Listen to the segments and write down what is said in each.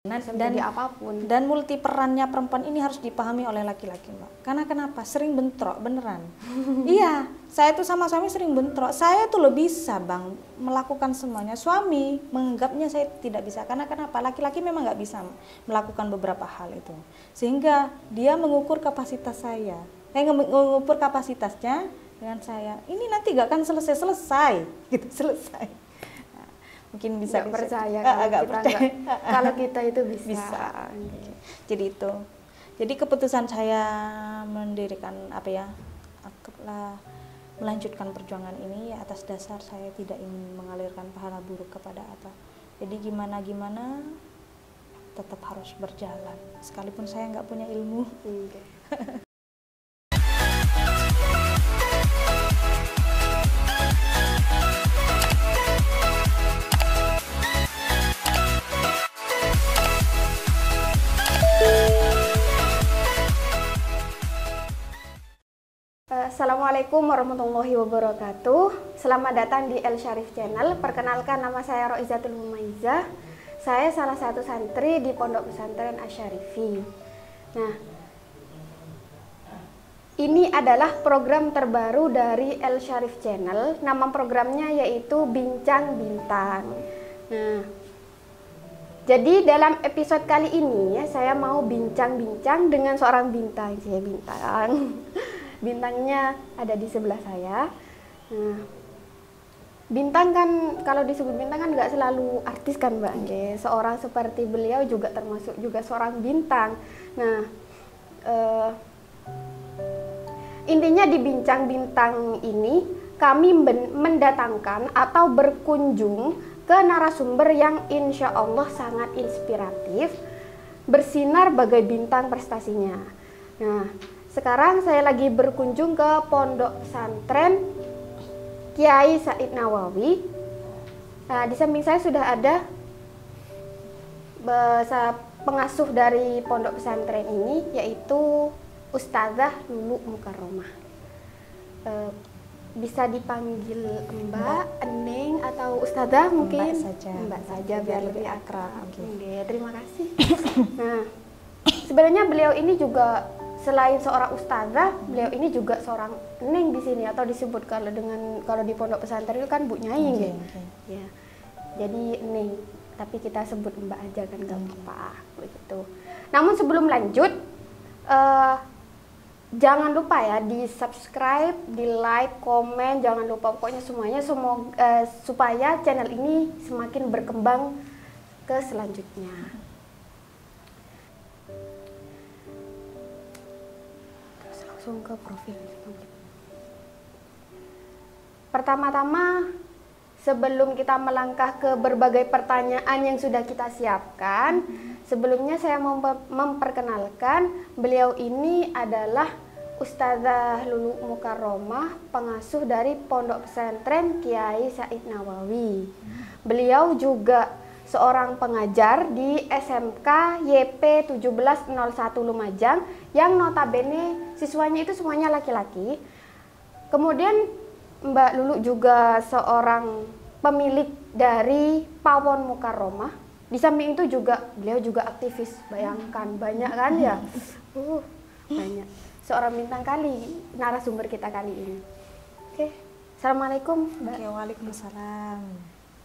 Bisa menjadi apapun. Dan multi perannya perempuan ini harus dipahami oleh laki-laki, Mbak. Karena kenapa? Sering bentrok, beneran. Iya, saya tuh sama suami sering bentrok. Saya tuh lo bisa, Bang, melakukan semuanya. Suami menganggapnya saya tidak bisa. Karena kenapa? Laki-laki memang nggak bisa melakukan beberapa hal itu. Sehingga dia mengukur kapasitas saya. Mengukur kapasitasnya dengan saya. Ini nanti nggak akan selesai, gitu, selesai. Mungkin bisa Nggak percaya kalau kita itu bisa. Jadi itu. Jadi keputusan saya mendirikan melanjutkan perjuangan ini ya atas dasar saya tidak ingin mengalirkan pahala buruk kepada apa. Jadi gimana tetap harus berjalan sekalipun saya nggak punya ilmu. Assalamualaikum warahmatullahi wabarakatuh. Selamat datang di El Syarif Channel. Perkenalkan, nama saya Roizatul Humaizah. Saya salah satu santri di Pondok Pesantren Asyarifi. Nah, ini adalah program terbaru dari El Syarif Channel. Nama programnya yaitu Bincang Bintang. Nah, jadi dalam episode kali ini ya, saya mau bincang-bincang dengan seorang bintang. Bintangnya ada di sebelah saya. Nah, bintang kan, kalau disebut bintang kan nggak selalu artis kan, Mbak. Seorang seperti beliau juga termasuk juga seorang bintang. Nah, intinya di Bincang Bintang ini kami mendatangkan atau berkunjung ke narasumber yang insya Allah sangat inspiratif, bersinar bagai bintang prestasinya. Nah, sekarang saya lagi berkunjung ke Pondok Pesantren Kiai Said Nawawi. Nah, di samping saya sudah ada pengasuh dari Pondok Pesantren ini, yaitu Ustazah Lulu Mukarromah. Bisa dipanggil Mbak, Eneng, atau Ustazah mungkin? Mbak saja biar lebih akrab. Oke, terima kasih. Nah, sebenarnya beliau ini juga selain seorang ustazah, beliau ini juga seorang neng di sini, atau disebut kalau di pondok pesantren itu kan Bu Nyai. Ya. Jadi neng, tapi kita sebut Mbak aja kan nggak apa-apa begitu. Namun sebelum lanjut, jangan lupa ya di subscribe, di like, komen, jangan lupa pokoknya semuanya supaya channel ini semakin berkembang ke selanjutnya. Ke profil. Pertama-tama, sebelum kita melangkah ke berbagai pertanyaan yang sudah kita siapkan, sebelumnya saya mau memperkenalkan beliau ini adalah Ustazah Lulu Mukarromah, pengasuh dari Pondok Pesantren Kiai Said Nawawi. Beliau juga seorang pengajar di SMK YP 1701 Lumajang yang notabene siswanya itu semuanya laki-laki. Kemudian Mbak Lulu juga seorang pemilik dari Pawon Mukarromah. Di samping itu juga beliau juga aktivis. Bayangkan, banyak kan ya? Banyak. Seorang bintang kali narasumber kita kali ini. Oke. Assalamualaikum, Mbak. Waalaikumsalam.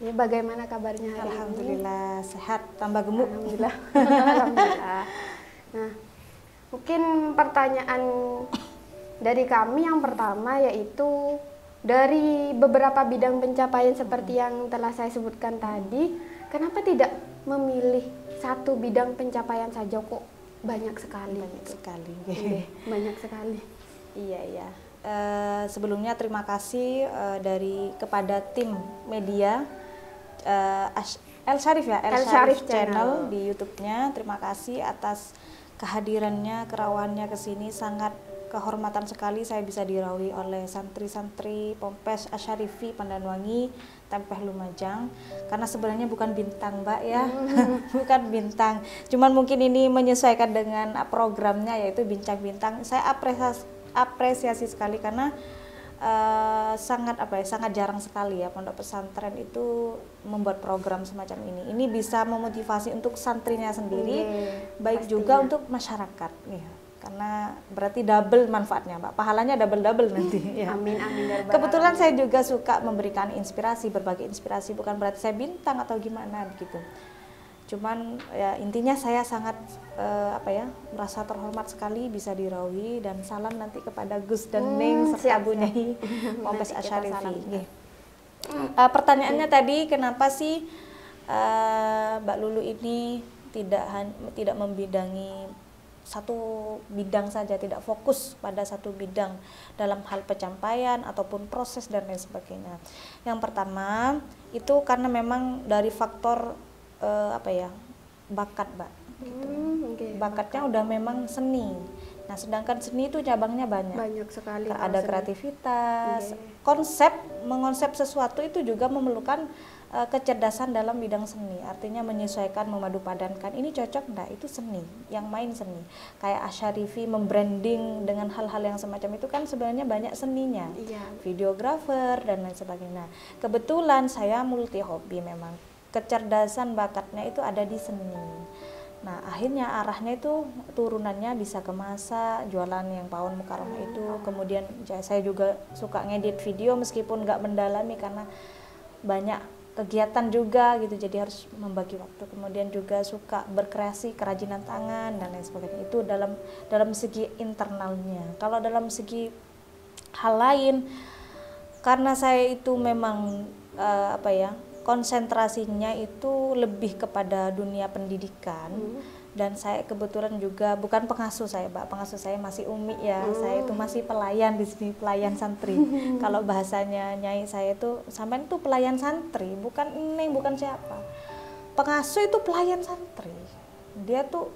Ya, bagaimana kabarnya hari Alhamdulillah, ini? Sehat, tambah gemuk. Alhamdulillah. Alhamdulillah. Nah, mungkin pertanyaan dari kami yang pertama yaitu dari beberapa bidang pencapaian seperti yang telah saya sebutkan tadi, kenapa tidak memilih satu bidang pencapaian saja kok banyak sekali? Banyak sekali. Iya. Sebelumnya terima kasih kepada tim media El Syarif ya, El Syarif Channel di YouTube-nya. Terima kasih atas kehadirannya, kerawannya ke sini. Sangat kehormatan sekali saya bisa dirawi oleh santri-santri Pompes Asyarifi Pandanwangi, Tempeh Lumajang. Karena sebenarnya bukan bintang, Mbak ya. Bukan bintang. Cuman mungkin ini menyesuaikan dengan programnya yaitu Bincang Bintang. Saya apresiasi sekali karena sangat sangat jarang sekali ya pondok pesantren itu membuat program semacam ini. Ini bisa memotivasi untuk santrinya sendiri, baik pastinya juga untuk masyarakat. Ya. Karena berarti double manfaatnya, Mbak. Pahalanya double nanti. Ya. Amin amin. Kebetulan saya juga suka memberikan inspirasi, berbagai inspirasi. Bukan berarti saya bintang atau gimana begitu. Cuman ya intinya saya sangat merasa terhormat sekali bisa dirawi, dan salam nanti kepada Gus dan Ning serta Bu Nyai Ponpes Asyarifi. Pertanyaannya tadi, kenapa sih Mbak Lulu ini tidak membidangi satu bidang saja, tidak fokus pada satu bidang dalam hal pencapaian ataupun proses dan lain sebagainya. Yang pertama itu karena memang dari faktor bakat, Mbak. Gitu. Bakatnya udah memang seni. Nah, sedangkan seni itu cabangnya banyak sekali. Ada kreativitas, mengonsep sesuatu itu juga memerlukan kecerdasan dalam bidang seni. Artinya menyesuaikan, memadupadankan. Ini cocok enggak? Itu seni, yang main seni. Kayak Asyarifi membranding dengan hal-hal yang semacam itu kan sebenarnya banyak seninya. Videografer dan lain sebagainya. Kebetulan saya multi hobi memang. Kecerdasan bakatnya itu ada di seni. Nah, akhirnya arahnya itu turunannya bisa ke masak, jualan yang pawon mukarramah itu. Kemudian saya juga suka ngedit video meskipun nggak mendalami karena banyak kegiatan juga gitu. Jadi harus membagi waktu. Kemudian juga suka berkreasi, kerajinan tangan dan lain sebagainya. Itu dalam segi internalnya. Kalau dalam segi hal lain, karena saya itu memang konsentrasinya itu lebih kepada dunia pendidikan. Dan saya kebetulan juga bukan pengasuh saya, Mbak. Pengasuh saya masih umi ya. Saya itu masih pelayan di sini, pelayan santri. Kalau bahasanya Nyai saya itu, sampean itu pelayan santri, bukan Neng, bukan siapa. Pengasuh itu pelayan santri. Dia tuh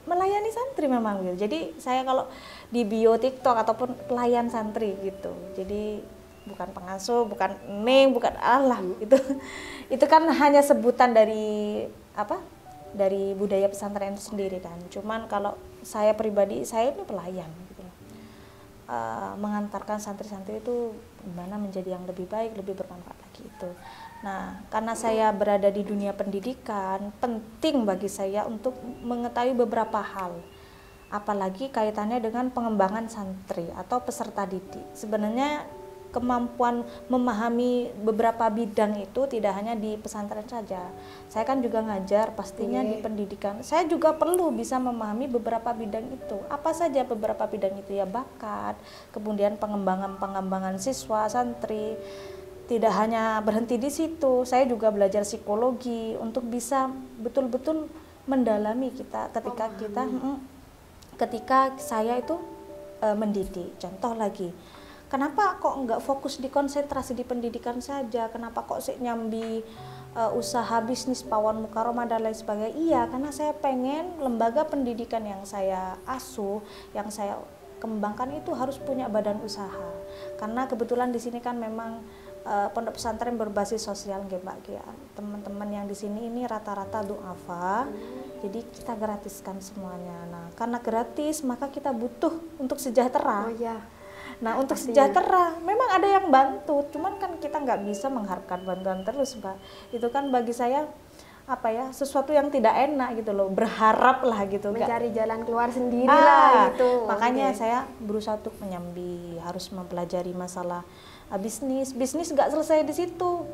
melayani santri memang gitu. Jadi saya kalau di bio TikTok ataupun pelayan santri gitu. Jadi bukan pengasuh, bukan Neng, bukan Allah. Itu kan hanya sebutan dari budaya pesantren itu sendiri kan. Cuman kalau saya pribadi, saya ini pelayan gitu. Mengantarkan santri-santri itu gimana menjadi yang lebih baik, lebih bermanfaat lagi itu. Nah, karena saya berada di dunia pendidikan, penting bagi saya untuk mengetahui beberapa hal. Apalagi kaitannya dengan pengembangan santri atau peserta didik. Sebenarnya kemampuan memahami beberapa bidang itu tidak hanya di pesantren saja. Saya kan juga ngajar, pastinya di pendidikan. Saya juga perlu bisa memahami beberapa bidang itu. Apa saja beberapa bidang itu ya, bakat, kemudian pengembangan siswa, santri. Tidak hanya berhenti di situ. Saya juga belajar psikologi untuk bisa betul-betul mendalami kita ketika saya itu mendidik. Contoh lagi, kenapa kok nggak fokus di konsentrasi di pendidikan saja? Kenapa kok sih nyambi usaha bisnis pawon mukarramah dan lain sebagainya? Iya, karena saya pengen lembaga pendidikan yang saya asuh, yang saya kembangkan itu harus punya badan usaha. Karena kebetulan di sini kan memang pondok pesantren berbasis sosial, Mbak. Teman-teman yang di sini ini rata-rata du'afa. Jadi kita gratiskan semuanya. Nah, karena gratis maka kita butuh untuk sejahtera. Nah, untuk sejahtera memang ada yang bantu, cuman kan kita nggak bisa mengharapkan bantuan terus, Mbak. Itu kan bagi saya sesuatu yang tidak enak gitu loh, berharap lah gitu, mencari jalan keluar sendiri lah gitu. Makanya saya berusaha untuk menyambi, harus mempelajari masalah bisnis nggak selesai di situ.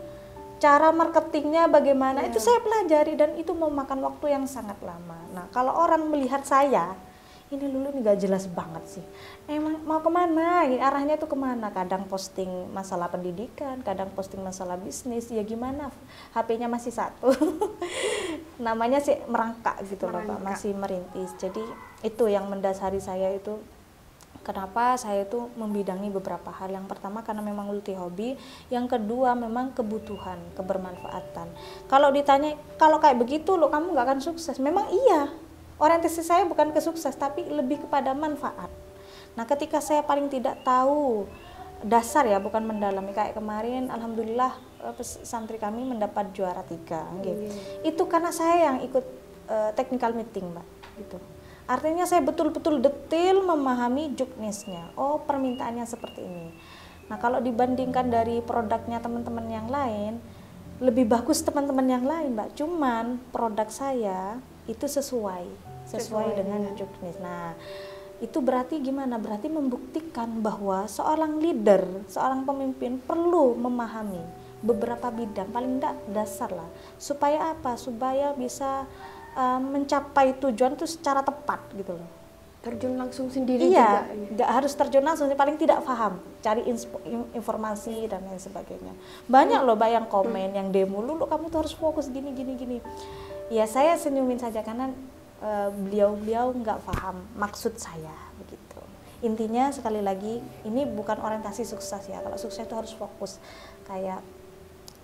Cara marketingnya bagaimana itu saya pelajari, dan itu memakan waktu yang sangat lama. Nah, kalau orang melihat saya, ini Lulu ini gak jelas banget sih. Emang mau kemana? Arahnya tuh kemana? Kadang posting masalah pendidikan, kadang posting masalah bisnis. Ya gimana? HP-nya masih satu. Namanya sih merangkak gitu loh, Pak. Masih merintis. Jadi itu yang mendasari saya itu. Kenapa saya itu membidangi beberapa hal. Yang pertama karena memang multi hobi. Yang kedua memang kebutuhan, kebermanfaatan. Kalau ditanya, kalau kayak begitu loh kamu gak akan sukses. Memang iya. Orientasi saya bukan ke sukses, tapi lebih kepada manfaat. Nah, ketika saya paling tidak tahu dasar ya, bukan mendalami, kayak kemarin alhamdulillah santri kami mendapat juara 3 gitu. Itu karena saya yang ikut technical meeting, Mbak, gitu. Artinya saya betul-betul detail memahami juknisnya. Oh, permintaannya seperti ini. Nah kalau dibandingkan dari produknya teman-teman yang lain, lebih bagus teman-teman yang lain Mbak, cuman produk saya itu sesuai dengan juknis. Nah itu berarti gimana? Berarti membuktikan bahwa seorang leader, seorang pemimpin perlu memahami beberapa bidang, paling tidak dasar lah. Supaya apa? Supaya bisa mencapai tujuan itu secara tepat gitu loh. Terjun langsung sendiri iya, juga. nggak harus terjun langsung, paling tidak paham, cari informasi dan lain sebagainya. Banyak loh Mbak yang komen, yang demo, lu kamu tuh harus fokus gini. Ya saya senyumin saja karena beliau nggak paham maksud saya begitu. Intinya sekali lagi ini bukan orientasi sukses ya. Kalau sukses itu harus fokus. Kayak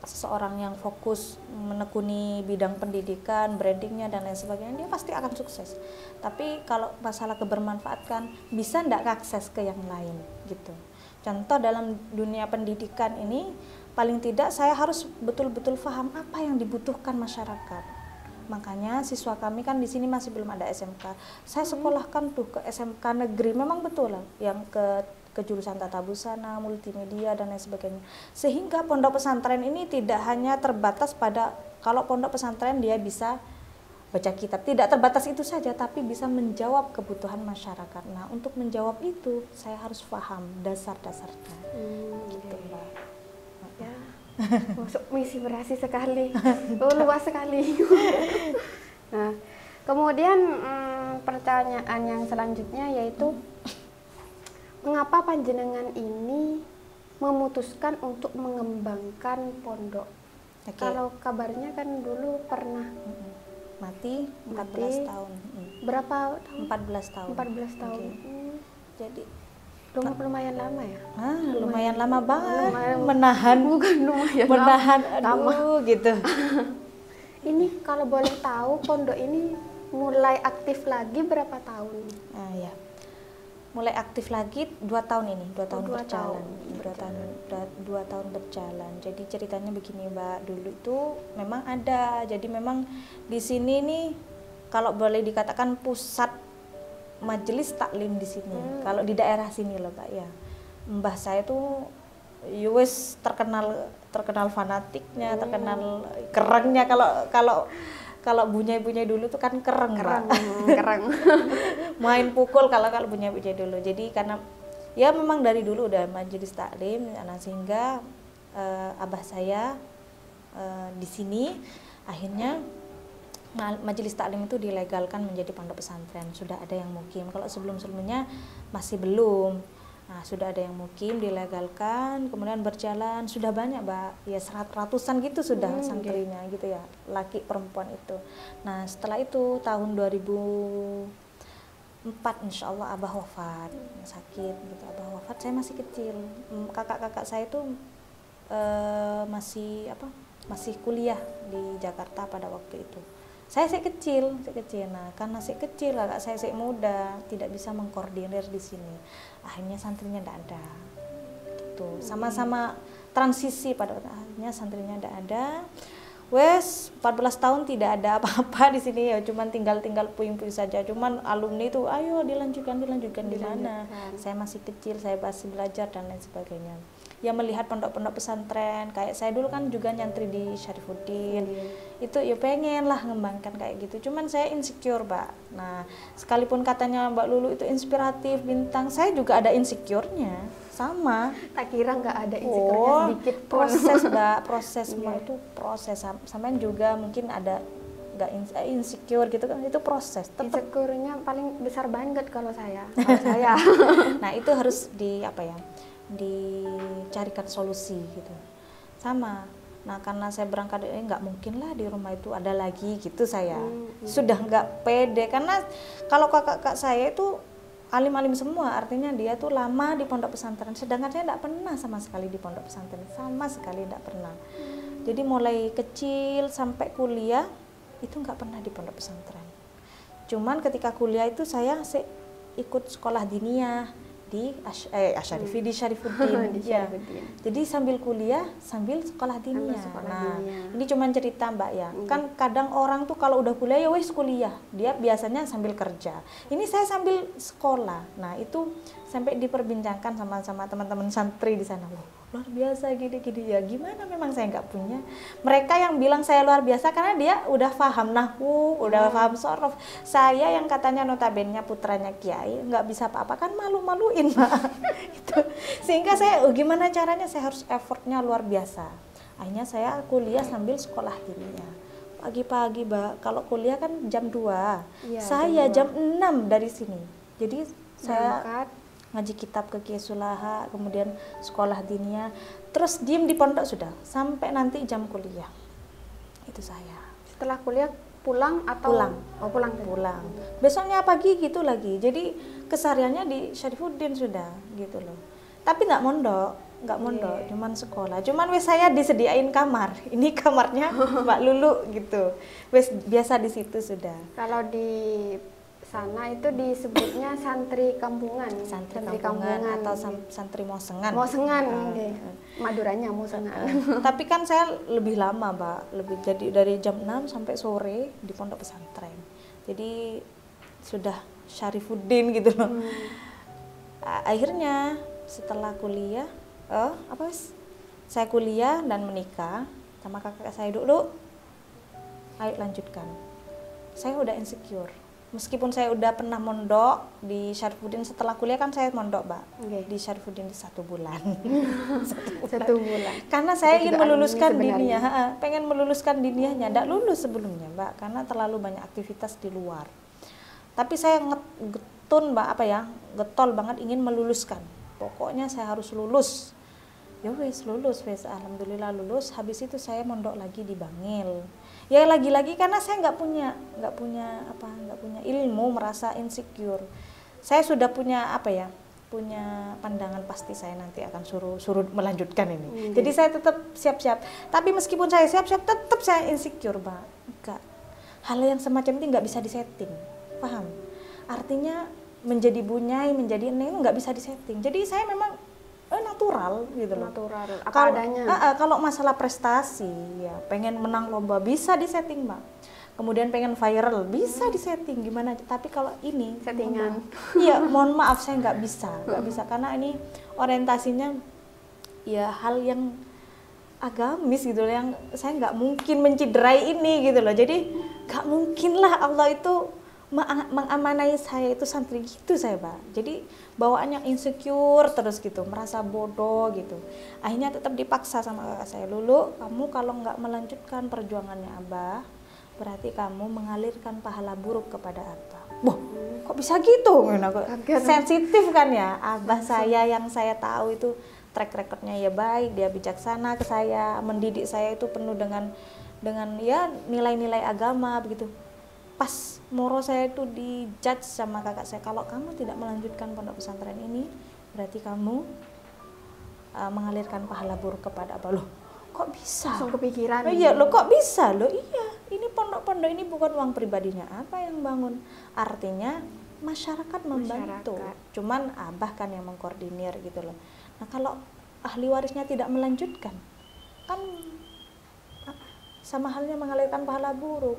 seseorang yang fokus menekuni bidang pendidikan, brandingnya dan lain sebagainya, dia pasti akan sukses. Tapi kalau masalah kebermanfaatkan, bisa ndak akses ke yang lain gitu. Contoh dalam dunia pendidikan ini, paling tidak saya harus betul-betul paham apa yang dibutuhkan masyarakat. Makanya siswa kami kan di sini masih belum ada SMK. Saya sekolahkan tuh ke SMK negeri, memang betul lah, yang ke jurusan tata busana, multimedia dan lain sebagainya. Sehingga pondok pesantren ini tidak hanya terbatas pada kalau pondok pesantren dia bisa baca kitab, tidak terbatas itu saja, tapi bisa menjawab kebutuhan masyarakat. Nah, untuk menjawab itu saya harus paham dasar-dasarnya. Gitu, Mbak. Ya. Masuk misi berhasil sekali. Luas sekali. Nah, kemudian pertanyaan yang selanjutnya yaitu mengapa panjenengan ini memutuskan untuk mengembangkan pondok? Kalau kabarnya kan dulu pernah mati 14 tahun. Berapa tahun? 14 tahun. 14 tahun. Jadi lumayan lama ya? Lumayan lama banget. Menahan, bukan lumayan menahan lama gitu. Ini kalau boleh tahu pondok ini mulai aktif lagi berapa tahun? Ya. Mulai aktif lagi 2 tahun ini, 2 tahun berjalan. 2 tahun berjalan. Jadi ceritanya begini Mbak, dulu itu memang ada. Jadi memang di sini nih kalau boleh dikatakan pusat majelis taklim di sini. Kalau di daerah sini loh Mbak ya. Mbah saya tuh wis terkenal fanatiknya, terkenal kerennya kalau bunyai-bunyai dulu tuh kan keren. Main pukul kalau bunyai-bunyai dulu. Jadi karena ya memang dari dulu udah majelis taklim, nah sehingga abah saya di sini akhirnya majelis taklim itu dilegalkan menjadi pondok pesantren. Sudah ada yang mukim. Kalau sebelum-sebelumnya masih belum. Nah, sudah ada yang mukim, dilegalkan, kemudian berjalan, sudah banyak Mbak, ya ratusan gitu sudah santrinya gitu ya, laki perempuan itu. Nah setelah itu tahun 2004 insya Allah abah wafat, sakit gitu, abah wafat, saya masih kecil, kakak-kakak saya itu masih kuliah di Jakarta pada waktu itu. Saya kecil. Nah, karena saya kecil, kakak saya muda, tidak bisa mengkoordinir di sini. Akhirnya santrinya tidak ada. Gitu. Sama-sama transisi pada akhirnya santrinya tidak ada. Wes 14 tahun tidak ada apa-apa di sini ya, cuman tinggal puing-puing saja. Cuman alumni itu ayo dilanjutkan di mana? Saya masih kecil, saya masih belajar dan lain sebagainya. Ya melihat pondok-pondok pesantren kayak saya dulu kan juga nyantri di Syarifuddin. Itu ya pengen lah ngembangkan kayak gitu, cuman saya insecure Mbak. Nah sekalipun katanya Mbak Lulu itu inspiratif, bintang, saya juga ada insecure-nya sama. Tak kira nggak ada insecure-nya sedikit pun. Proses Mbak, proses semua itu proses. Sampai juga mungkin ada nggak insecure gitu kan, itu proses. Insecure-nya paling besar banget kalau saya. Nah itu harus dicarikan solusi gitu sama. Nah karena saya berangkat nggak mungkin lah di rumah itu ada lagi gitu, saya sudah nggak pede karena kalau kakak saya itu alim-alim semua, artinya dia tuh lama di pondok pesantren, sedangkan saya nggak pernah sama sekali di pondok pesantren, sama sekali nggak pernah. Jadi mulai kecil sampai kuliah itu nggak pernah di pondok pesantren. Cuman ketika kuliah itu saya ikut sekolah diniyah di Asyarifi di Syarifuddin. Di Ya. Syarifuddin. Jadi sambil kuliah sambil sekolah diniyah. Nah, diniyah. ini cuma cerita Mbak ya. Kan kadang orang tuh kalau udah kuliah ya wes kuliah. Dia biasanya sambil kerja. Ini saya sambil sekolah. Nah, itu sampai diperbincangkan sama teman-teman santri di sana. Wah, luar biasa gini-gini ya. Gimana memang saya nggak punya. Mereka yang bilang saya luar biasa karena dia udah paham nahwu, udah paham sorof. Saya yang katanya notabene putranya kiai nggak bisa apa-apa kan malu-maluin Mbak. Itu. Sehingga saya gimana caranya saya harus effortnya luar biasa. Akhirnya saya kuliah sambil sekolah diniyah. Pagi-pagi Mbak, kalau kuliah kan jam 2. Iya, Saya jam 6 dari sini. Jadi saya Berangkat. ngaji kitab ke Kiai Sulaha, kemudian sekolah diniyah, terus diem di pondok sudah sampai nanti jam kuliah. Itu saya. Setelah kuliah pulang atau Pulang. Oh, pulang. Pulang. Besoknya pagi gitu lagi. Jadi kesehariannya di Syarifuddin sudah gitu loh. Tapi nggak mondok, cuman sekolah. Cuman wes saya disediain kamar. Ini kamarnya Mbak Lulu gitu. Wes biasa di situ sudah. Kalau di sana itu disebutnya santri kampungan. Santri kampungan atau santri mosengan. Mosengan, okay. Maduranya mosengan. Tapi kan saya lebih lama, Mbak. Jadi dari jam 6 sampai sore di pondok pesantren. Jadi sudah Syarifuddin gitu loh. Akhirnya setelah kuliah, saya kuliah dan menikah sama kakak saya dulu. Ayo lanjutkan. Saya udah insecure. Meskipun saya udah pernah mondok di Syarifuddin setelah kuliah kan saya mondok, Mbak. Okay. Di Syarifuddin 1 bulan. 1 bulan. Karena saya ingin meluluskan diniyah, pengen meluluskan diniyahnya, enggak lulus sebelumnya, Mbak, karena terlalu banyak aktivitas di luar. Tapi saya getun, Mbak, getol banget ingin meluluskan. Pokoknya saya harus lulus. Ya wes lulus, alhamdulillah lulus. Habis itu saya mondok lagi di Bangil. Ya lagi-lagi karena saya nggak punya ilmu, merasa insecure. Saya sudah punya punya pandangan pasti saya nanti akan suruh melanjutkan ini. Jadi saya tetap siap-siap. Tapi meskipun saya siap-siap, tetap saya insecure, Mbak. Enggak. Hal yang semacam ini nggak bisa disetting, paham? Artinya menjadi bunyai, menjadi neng nggak bisa disetting. Jadi saya memang natural gitu loh. Natural, apa adanya. Kalau masalah prestasi, ya pengen menang lomba bisa disetting, Mbak. Kemudian pengen viral bisa disetting gimana. Tapi kalau ini settingan, iya mohon maaf saya nggak bisa karena ini orientasinya ya hal yang agamis gitu loh, yang saya nggak mungkin menciderai ini gitu loh. Jadi nggak mungkin lah Allah itu mengamanai saya itu santri gitu saya, Pak. Jadi bawaannya insecure terus gitu, merasa bodoh gitu. Akhirnya tetap dipaksa sama kakak saya, Lulu, kamu kalau nggak melanjutkan perjuangannya Abah, berarti kamu mengalirkan pahala buruk kepada Abah. Wah, kok bisa gitu? Sensitif kan ya, Abah saya yang saya tahu itu track recordnya ya baik, dia bijaksana ke saya, mendidik saya itu penuh dengan ya nilai-nilai agama begitu. Pas moro saya itu dijudge sama kakak saya, kalau kamu tidak melanjutkan pondok pesantren ini berarti kamu mengalirkan pahala buruk kepada Abah. Loh kok bisa? Langsung kepikiran. Iya loh kok bisa? Loh iya, ini pondok-pondok ini bukan uang pribadinya apa yang bangun, artinya masyarakat membantu. Cuman Abah kan yang mengkoordinir gitu loh. Nah kalau ahli warisnya tidak melanjutkan kan sama halnya mengalirkan pahala buruk.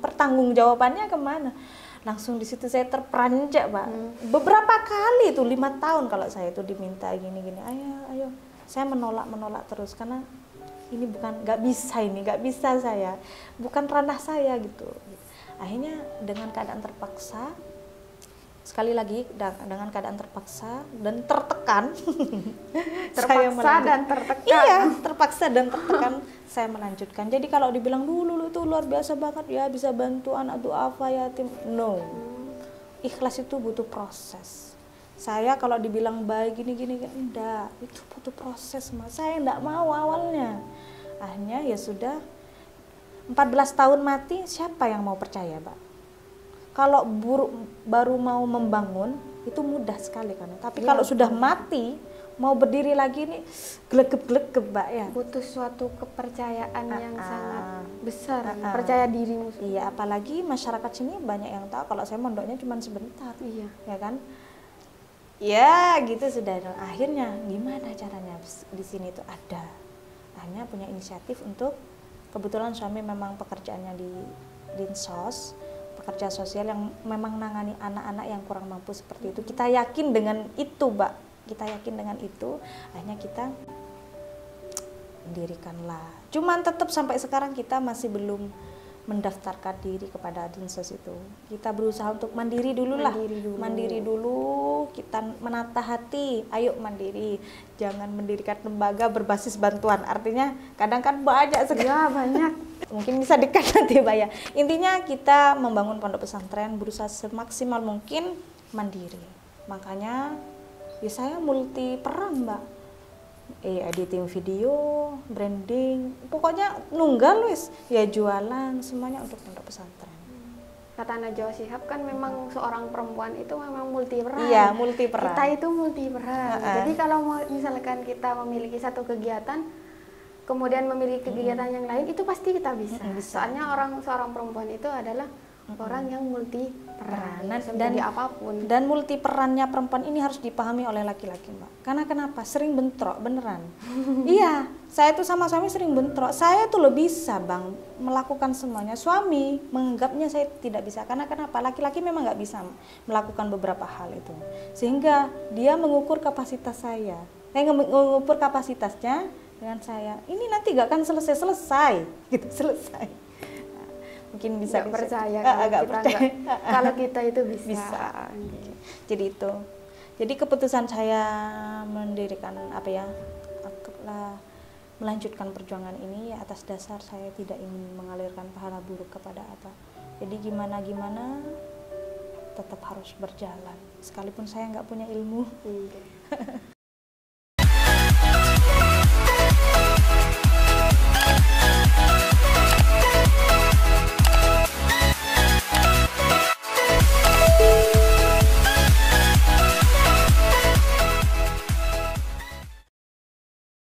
Pertanggungjawabannya kemana? Langsung di situ saya terperanjak, Pak. Beberapa kali itu 5 tahun kalau saya itu diminta gini-gini, ayo. Saya menolak terus karena ini nggak bisa saya, bukan ranah saya gitu. Akhirnya dengan keadaan terpaksa, sekali lagi dengan keadaan terpaksa dan tertekan, terpaksa dan tertekan saya melanjutkan. Jadi kalau dibilang dulu itu luar biasa banget ya bisa bantu anak duafa yatim, no. Ikhlas itu butuh proses. Saya kalau dibilang baik gini enggak, itu butuh proses, Mas. Saya enggak mau awalnya. Akhirnya ya sudah 14 tahun mati, siapa yang mau percaya, Pak? Kalau baru mau membangun itu mudah sekali kan. Tapi ya, kalau sudah mati mau berdiri lagi nih glegep-glegep, Mbak ya. Butuh suatu kepercayaan yang sangat besar, percaya dirimu. Iya, apalagi masyarakat sini banyak yang tahu kalau saya mondoknya cuma sebentar. Iya. Ya kan? Ya gitu sudah. Akhirnya gimana caranya di sini tuh ada. Hanya punya inisiatif untuk, kebetulan suami memang pekerjaannya di Dinsos, pekerja sosial yang memang nangani anak-anak yang kurang mampu seperti itu. Kita yakin dengan itu, Mbak. Kita yakin dengan itu. Akhirnya kita mendirikanlah. Cuman tetap sampai sekarang kita masih belum mendaftarkan diri kepada Dinsos itu. Kita berusaha untuk mandiri dulu lah. Mandiri dulu, kita menata hati. Ayo mandiri. Jangan mendirikan lembaga berbasis bantuan. Artinya kadang kan banyak sekali. Ya, banyak. Mungkin bisa dekat nanti, Mbak ya. Intinya kita membangun pondok pesantren berusaha semaksimal mungkin mandiri. Makanya ya saya multi peran, Mbak. Editing video, branding, pokoknya nunggal wis, ya jualan, semuanya untuk pondok pesantren. Kata Najwa Shihab kan memang seorang perempuan itu memang multi peran. Iya, multi peran. Kita itu multi peran. Jadi kalau misalkan kita memiliki satu kegiatan, kemudian memiliki kegiatan yang lain, itu pasti kita bisa. Soalnya seorang perempuan itu adalah orang yang multi peran dan apapun. Dan multi perannya perempuan ini harus dipahami oleh laki-laki, Mbak. Karena kenapa? Sering bentrok beneran. Iya, saya tuh sama suami sering bentrok. Saya tuh lebih bisa, Bang, melakukan semuanya. Suami menganggapnya saya tidak bisa. Karena kenapa? Laki-laki memang nggak bisa melakukan beberapa hal itu. Sehingga dia mengukur kapasitas saya. Mengukur kapasitasnya dengan saya. Ini nanti nggak akan selesai, gitu, selesai. Mungkin bisa nggak percaya kalau kita itu bisa. Jadi itu, jadi keputusan saya mendirikan melanjutkan perjuangan ini atas dasar saya tidak ingin mengalirkan pahala buruk kepada apa. Jadi gimana tetap harus berjalan sekalipun saya nggak punya ilmu.